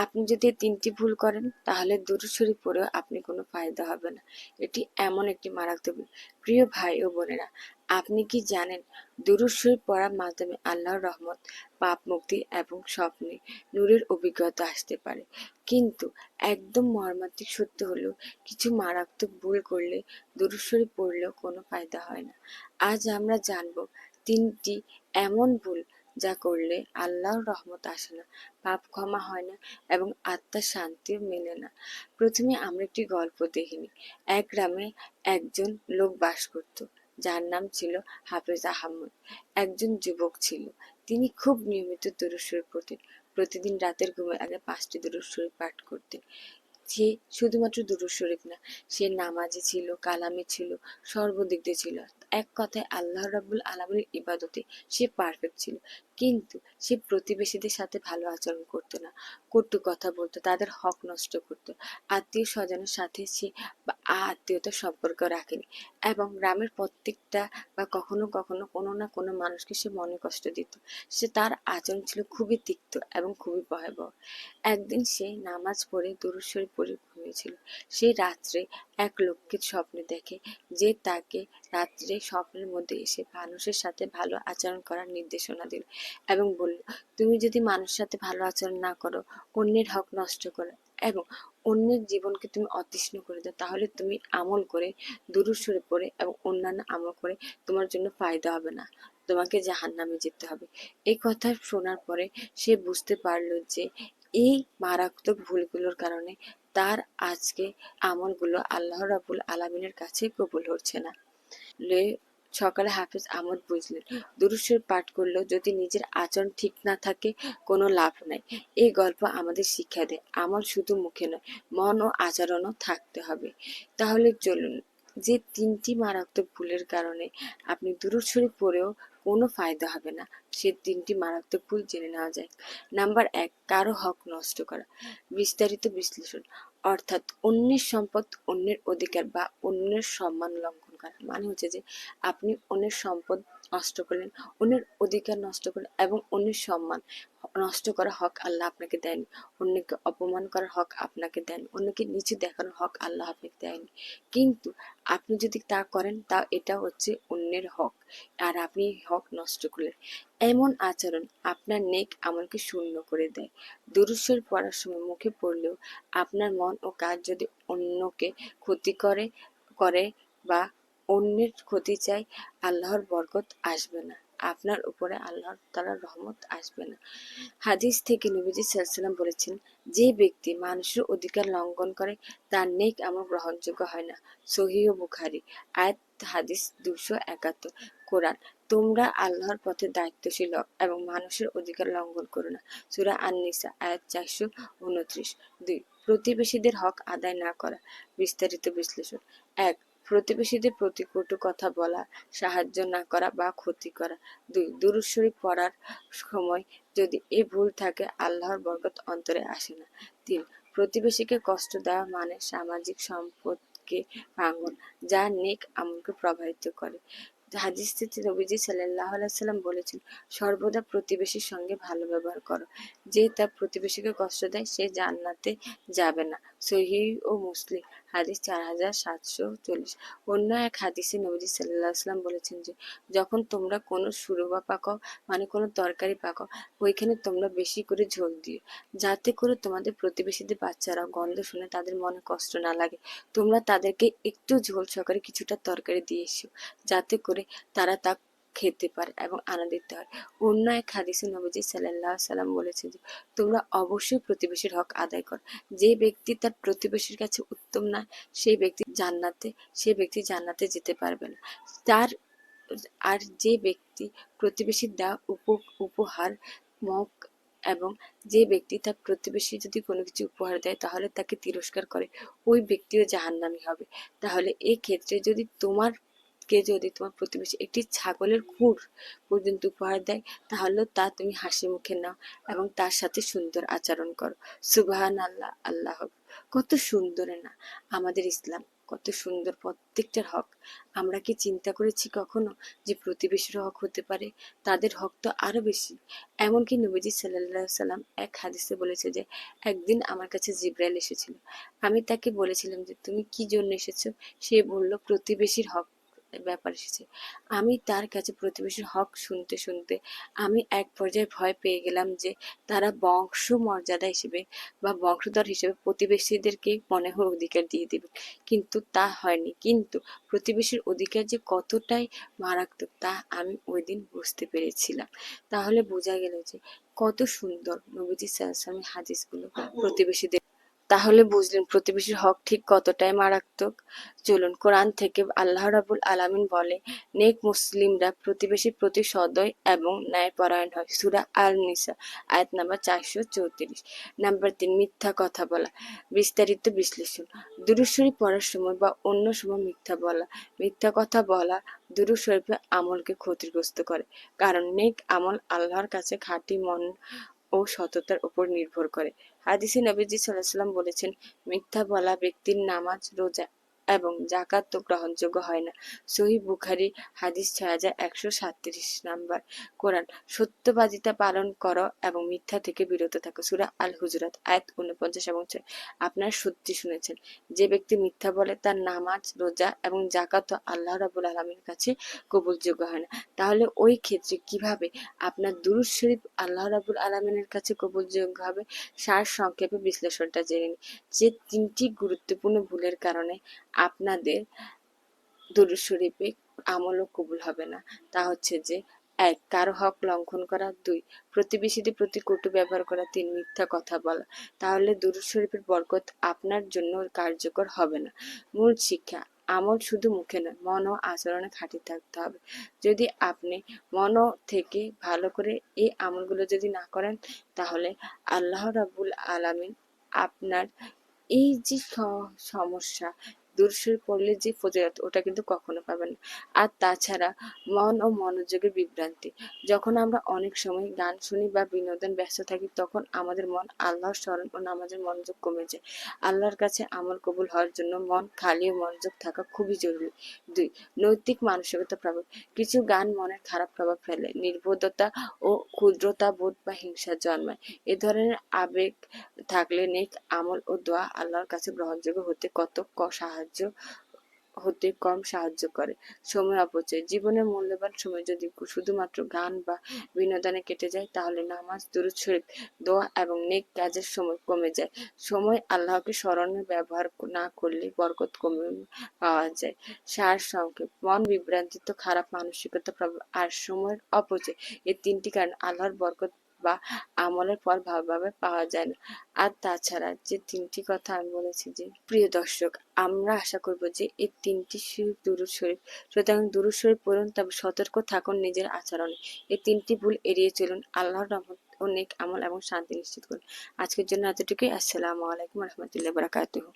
আপনি যদি এই ৩টি ভুল করেন তাহলে দুরূদ শরীফ পড়েও আপনি কোনো ফায়দা হবে না। এটি এমন একটি মারাত্মক ভুল। প্রিয় ভাই ও বোনেরা, আপনি কি জানেন দুরূদ শরীফ পড়ার মাধ্যমে আল্লাহর রহমত, পাপ মুক্তি এবং স্বপ্নে নূরের অভিজ্ঞতা আসতে পারে। কিন্তু একদম মর্মান্তিক সত্য হলো কিছু মারাত্মক ভুল করলে দুরূদ শরীফ পড়লেও কোনো ফায়দা হয় না। আজ আমরা জানব ৩টি এমন ভুল যা করলে আল্লাহর রহমত আসে না, পাপ ক্ষমা হয় না এবং আত্মার শান্তিও মেলে না। প্রথমে আমরা একটি গল্প দেখে নিই। এক গ্রামে একজন লোক বাস করত, যার নাম ছিল হাফেজ আহমদ। একজন যুবক ছিল, তিনি খুব নিয়মিত দুরূদ শরীফ পড়তেন। প্রতিদিন রাতের ঘুমের আগে ৫টি দুরূদ শরীফ পাঠ করতেন। সে শুধুমাত্র দুরূদ শরীফ না, সে নামাজি ছিল, কালামে ছিল, সর্বদিক দিয়ে ছিল। এক কথায় আল্লাহ রাব্বুল আলামিনের ইবাদতে সে পারফেক্ট ছিল। কিন্তু সে প্রতিবেশীদের সাথে ভালো আচরণ করতো না, কটু কথা বলতো, তাদের হক নষ্ট করতো। আত্মীয় স্বজনের সাথে সে আত্মীয়তার সম্পর্ক রাখেনি এবং গ্রামের প্রত্যেকটা বা কখনো কখনো কোনো না কোনো মানুষকে সে মনে কষ্ট দিত। তার আচরণ ছিল খুবই তিক্ত এবং খুবই ভয়াবহ। একদিন সে নামাজ পড়ে দুরূদ শরীফ পড়ে ঘুমিয়েছিল। সে রাত্রে এক লোককে স্বপ্নে দেখে, যে তাকে রাত্রে স্বপ্নের মধ্যে এসে মানুষের সাথে ভালো আচরণ করার নির্দেশনা দিল এবং বলল, তুমি যদি মানুষের সাথে ভালো আচরণ না করো, অন্যের হক নষ্ট করো এবং অন্যের জীবনকে তুমি অতৃষ্ণ করে দাও, তাহলে তুমি আমল করে, দুরূদ শরীফ পড়ে এবং অন্যান্য আমল করে তোমার জন্য ফায়দা হবে না, তোমাকে জাহান্নামে যেতে হবে। এই কথা শোনার পরে সে বুঝতে পারল যে এই মারাত্মক ভুলগুলোর কারণে তার আজকে আমলগুলো আল্লাহ রাব্বুল আলামিনের কাছে কবুল হচ্ছে না। সকালে হাফেজ আহমদ বুঝলেন, দুরূদ শরীফ পাঠ করলেও যদি নিজের আচরণ ঠিক না থাকে কোনো লাভ নাই। এই গল্প আমাদের শিক্ষা দেয়, আমল শুধু মুখে নয়, মন ও আচরণও থাকতে হবে। তাহলে চলুন, যে ৩টি মারাত্মক ভুলের কারণে আপনি দুরূদ শরীফ পড়েও কোনো ফায়দা হবে না, সে ৩টি মারাত্মক ভুল জেনে নেওয়া যায়। নাম্বার ১, কারো হক নষ্ট করা। বিস্তারিত বিশ্লেষণ অর্থাৎ অন্যের সম্পদ, অন্যের অধিকার বা অন্যের সম্মান লঙ্ঘন করা। মানে হচ্ছে যে আপনি অন্যের সম্পদ নষ্ট করলেন, অন্যের অধিকার নষ্ট করলেন এবং অন্যের সম্মান নষ্ট করার হক আল্লাহ আপনাকে দেয়নি, অন্যকে অপমান করার হক আপনাকে দেন, অন্যকে নিচু দেখানোর হক আল্লাহ আপনাকে দেয়নি। কিন্তু আপনি যদি তা করেন, তা এটা হচ্ছে অন্যের হক আর আপনি হক নষ্ট করলেন। এমন আচরণ আপনার নেক আমলকে শূন্য করে দেয়। দুরূদ শরীফ পড়ার সময় মুখে পড়লেও আপনার মন ও কাজ যদি অন্যকে ক্ষতি করে করে বা অন্যের ক্ষতি চায়, আল্লাহর বরকত আসবে না, আপনার উপরে আল্লাহ তাআলার রহমত আসবে না। হাদিস থেকে নবীজি সাল্লাল্লাহু আলাইহি ওয়াসাল্লাম বলেছেন, যে ব্যক্তি মানুষের অধিকার লঙ্ঘন করে তার নেক আমল গ্রহণযোগ্য হয় না। সহিহ বুখারী। আয়াত হাদিস ২৭১। কোরআন, তোমরা আল্লাহর পথে দায়িত্বশীল হও এবং মানুষের অধিকার লঙ্ঘন করো না। সূরা আন-নিসা আয়াত ৪২৯। ২, প্রতিবেশীদের হক আদায় না করা। বিস্তারিত বিশ্লেষণ ১, প্রতিবেশীদের প্রতি কটু কথা বলা, সাহায্য না করা বা ক্ষতি করা। ২, দুরূদ শরীফ পড়ার সময় যদি এ ভুল থাকে, আল্লাহর বরকত অন্তরে আসে না। ৩, প্রতিবেশীকে কষ্ট দেওয়া মানে সামাজিক সম্পদকে ভাঙন, যা নেক আমলকে প্রভাবিত করে। হাদিসটিতে নবীজি সাল্লাল্লাহু আলাইহি ওয়াসাল্লাম বলেছেন, সর্বদা প্রতিবেশীর সঙ্গে ভালো ব্যবহার করো। যে তার প্রতিবেশীকে কষ্ট দেয় সে জান্নাতে যাবে না। সহিহ ও মুসলিম হাদিস ৪৭৪০। অন্য এক হাদিসে নবীজি সাল্লাল্লাহু আলাইহি ওয়াসাল্লাম বলেছেন যে, যখন তোমরা কোনো সুরমা পাকাও মানে কোনো তরকারি পাকাও, ওইখানে তোমরা বেশি করে ঝোল দিও, যাতে করে তোমাদের প্রতিবেশীদের বাচ্চারা গন্ধ শুনে তাদের মনে কষ্ট না লাগে। তোমরা তাদেরকে একটু ঝোল সহকারে কিছুটা তরকারি দিয়ে এসো, যাতে করে তারা তা খেতে পারে এবং আনন্দিত হয়। অন্য এক হাদিসে নবীজি সাল্লাল্লাহু আলাইহি ওয়াসাল্লাম বলেছেন যে, তোমরা অবশ্যই প্রতিবেশীর হক আদায় করো। যে ব্যক্তি তার প্রতিবেশীর কাছে উত্তম না, সে ব্যক্তি জান্নাতে যেতে পারবে না। তার আর যে ব্যক্তি প্রতিবেশীর দেওয়া উপহার মগ এবং যে ব্যক্তি তার প্রতিবেশী যদি কোনো কিছু উপহার দেয় তাহলে তাকে তিরস্কার করে, ওই ব্যক্তিও জাহান্নামী হবে। তাহলে এই ক্ষেত্রে যদি তোমার প্রতিবেশী একটি ছাগলের খুর পর্যন্ত উপহার দেয়, তাহলে তা তুমি হাসি মুখে নাও এবং তার সাথে সুন্দর আচরণ করো। সুবহানাল্লাহ, আল্লাহ কত সুন্দর না আমাদের ইসলাম। কত সুন্দর প্রত্যেকটার হক। আমরা কি চিন্তা করেছি কখনো যে প্রতিবেশীর হক হতে পারে? তাদের হক তো আরো বেশি। এমনকি নবীজি সাল্লাল্লাহু আলাইহি সাল্লাম এক হাদিসে বলেছে যে একদিন আমার কাছে জিব্রাইল এসেছিল। আমি তাকে বলেছিলাম যে তুমি কি জন্য এসেছো? সে বলল প্রতিবেশীর হক ব্যাপার এসেছে। আমি তার কাছে প্রতিবেশীর হক শুনতে শুনতে আমি এক পর্যায়ে ভয় পেয়ে গেলাম যে তারা বংশ মর্যাদা হিসেবে বা বংশধর হিসেবে প্রতিবেশীদেরকে মনে হয় অধিকার দিয়ে দেবে, কিন্তু তা হয়নি। কিন্তু প্রতিবেশীর অধিকার যে কতটাই মারাত্মক তা আমি ওই দিন বুঝতে পেরেছিলাম। তাহলে বোঝা গেল যে কত সুন্দর নবীজি সাল্লাল্লাহু আলাইহি ওয়াসাল্লামের হাদিসগুলো প্রতিবেশীদের। তাহলে বুঝলেন প্রতিবেশীর হক ঠিক কতটাই মারাত্মক। চলুন কোরআন থেকে আল্লাহ রাব্বুল আলামিন বলে নেক মুসলিমরা প্রতিবেশীর প্রতি সদয় এবং ন্যায়পরায়ণ হয়। সূরা আন-নিসা আয়াত নাম্বার 434। নাম্বার 3, মিথ্যা কথা বলা। বিস্তারিত বিশ্লেষণ। দুরূদ শরীফ পড়ার সময় বা অন্য সময় মিথ্যা বলা। মিথ্যা কথা বলা দুরূদ শরীফের আমলকে ক্ষতিগ্রস্ত করে, কারণ নেক আমল আল্লাহর কাছে খাঁটি মন ও সততার উপর নির্ভর করে। হাদিসে নবীজি সাল্লাল্লাহু আলাইহি ওয়াসাল্লাম বলেছেন, মিথ্যা বলা ব্যক্তির নামাজ, রোজা এবং যাকাত তো গ্রহণযোগ্য হয় না। সহিহ বুখারী হাদিস 6137 নাম্বার। কোরআন, সত্যবাদিতা পালন করো এবং মিথ্যা থেকে বিরত থাকো। সূরা আল হুজুরাত আয়াত 49 এবং 6। আপনারা সত্যি শুনেছেন, যে ব্যক্তি মিথ্যা বলে তার নামাজ, রোজা এবং যাকাত আল্লাহ রাব্বুল আলামিনের কাছে কবুলযোগ্য হয় না। তাহলে ওই ক্ষেত্রে কিভাবে আপনার দুরূদ শরীফ আল্লাহ রাব্বুল আলামিনের কাছে কবুলযোগ্য হবে? সার সংক্ষেপে বিশ্লেষণটা জেনে নিন। যে 3টি গুরুত্বপূর্ণ ভুলের কারণে আপনাদের দুরূদ শরীফে আমলও কবুল হবে না, তা হচ্ছে যে 1, কারো হক লঙ্ঘন করা। 2, প্রতিবেশীদের প্রতি কটু ব্যবহার করা। 3, মিথ্যা কথা বলা। তাহলে দুরূদ শরীফের বরকত আপনার জন্য কার্যকর হবে না। মূল শিক্ষা, আমল শুধু মুখে নয়, মন ও আচরণে খাঁটি থাকতে হবে। যদি আপনি মন থেকে ভালো করে এই আমলগুলো যদি না করেন, তাহলে আল্লাহ রাব্বুল আলামিন আপনার এই যে সমস্যা, দুরূদ শরীফ পড়লে যে ফজিলত ওটা কিন্তু কখনো পাবেন না। আর তাছাড়া মন ও মনোযোগের বিভ্রান্তি। যখন আমরা অনেক সময় গান শুনি বা বিনোদন ব্যস্ত থাকি, তখন আমাদের মন আল্লাহর স্মরণ ও নামাজের মনোযোগ কমে যায়। আল্লাহর কাছে আমল কবুল হওয়ার জন্য মন খালি ও মনোযোগ থাকা খুবই জরুরি। 2, নৈতিক মানসিকতা প্রভাব। কিছু গান মনের খারাপ প্রভাব ফেলে, নির্বোধতা ও ক্ষুদ্রতা বোধ বা হিংসা জন্মায়। এ ধরনের আবেগ থাকলে নেক আমল ও দোয়া আল্লাহর কাছে গ্রহণযোগ্য হতে কম সাহায্য করে। সময় অপচয়। জীবনের মূল্যবান সময় যদি শুধুমাত্র গান বা বিনোদনে কেটে যায়, তাহলে নামাজ, দুরূদ শরীফ, দোয়া এবং নেক কাজের সময় কমে যায়। সময় আল্লাহকে স্মরণে ব্যবহার না করলে বরকত কমে পাওয়া যায়। সার সংক্ষেপ, মন বিভ্রান্তিত, খারাপ মানসিকতা প্রভাব আর সময়ের অপচয়, এই 3টি কারণ আল্লাহর বরকত বা আমলের ফল ভালোভাবে পাওয়া যায় না। আর তাছাড়া যে 3টি কথা আমি বলেছি, যে প্রিয় দর্শক, আমরা আশা করব যে এই 3টি দুরূদ শরীফ, সুতরাং দুরূদ শরীফ পড়ুন, তবে সতর্ক থাকুন নিজের আচরণে। এই 3টি ভুল এড়িয়ে চলুন। আল্লাহর রহমত ও নেক আমল এবং শান্তি নিশ্চিত করুন। আজকের জন্য এতটুকুই। আসসালামু আলাইকুম ওয়া রাহমাতুল্লাহি ওয়া বারাকাতুহু।